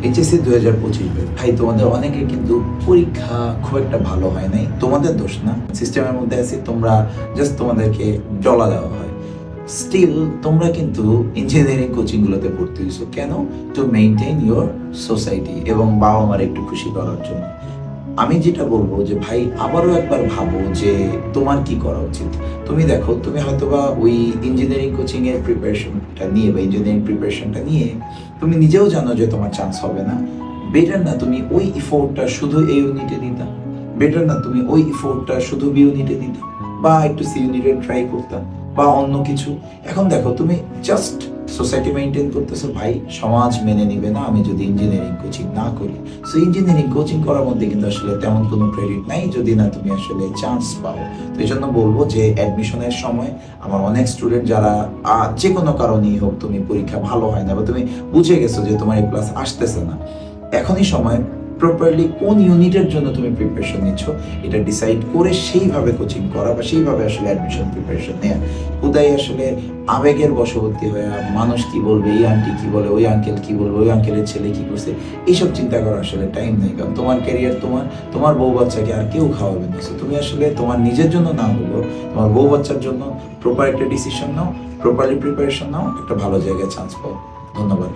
HSC 2025 ভাই, তোমাদের অনেকের কিন্তু পরীক্ষা খুব একটা ভালো হয় নাই। তোমাদের দোষ না, সিস্টেমের মধ্যে আছি, তোমরা জাস্ট তোমাদেরকে ডলা দেওয়া হয়। স্টিল তোমরা কিন্তু ইঞ্জিনিয়ারিং কোচিং গুলোতে ভর্তি হয়েছো কেন? টু মেইনটেইন ইউর সোসাইটি এবং বাবা মার একটু খুশি করার জন্য। আমি যেটা বলবো যে ভাই, আবারও একবার ভাবো যে তোমার কি করা উচিত। তুমি দেখো, তুমি হয়তোবা ওই ইঞ্জিনিয়ারিং কোচিং এর প্রিপারেশনটা নিয়ে বা ইঞ্জিনিয়ারিং প্রিপারেশনটা নিয়ে তুমি নিজেও জানো যে তোমার চান্স হবে না। বেটার না তুমি ওই ইফোর্টটা শুধু এই ইউনিটে দিতা? বেটার না তুমি ওই ইফোর্টটা শুধু বি ইউনিটে দিতা, বা একটু সি ইউনিটে ট্রাই করতা, বা অন্য কিছু? এখন দেখো, তুমি জাস্ট সোসাইটি মেনটেন করতেছো। ভাই, সমাজ মেনে নিবে না আমি যদি ইঞ্জিনিয়ারিং কোচিং না করি। সো ইঞ্জিনিয়ারিং কোচিং করার মধ্যে কিন্তু আসলে তেমন কোনো ক্রেডিট নাই যদি না তুমি আসলে চান্স পাও। তো এই জন্য বলবো যে অ্যাডমিশনের সময় আমার অনেক স্টুডেন্ট যারা যে কোনো কারণেই হোক, তুমি পরীক্ষা ভালো হয় না বা তুমি বুঝে গেছো যে তোমার এ প্লাস আসতেছে না, এখনই সময় প্রপারলি কোন ইউনিটের জন্য তুমি প্রিপারেশন নিচ্ছ এটা ডিসাইড করে সেইভাবে কোচিং করা বা সেইভাবে আসলে অ্যাডমিশন প্রিপারেশন নেওয়া। উদয় আসলে আবেগের বশবর্তী হয়ে মানুষ কি বলবে, এই আন্টি কি বলে, ওই আঙ্কেল কি বলবে, ওই আঙ্কেলের ছেলে কি করছে, এইসব চিন্তা করার আসলে টাইম নেই। কারণ তোমার ক্যারিয়ার, তোমার বউ বাচ্চাকে আর কেউ খাওয়াবে না। সো তুমি আসলে তোমার নিজের জন্য না হলেও তোমার বউ বাচ্চার জন্য প্রপার একটা ডিসিশন নাও, প্রপারলি প্রিপারেশন নাও, একটা ভালো জায়গায় চান্স পাও। ধন্যবাদ।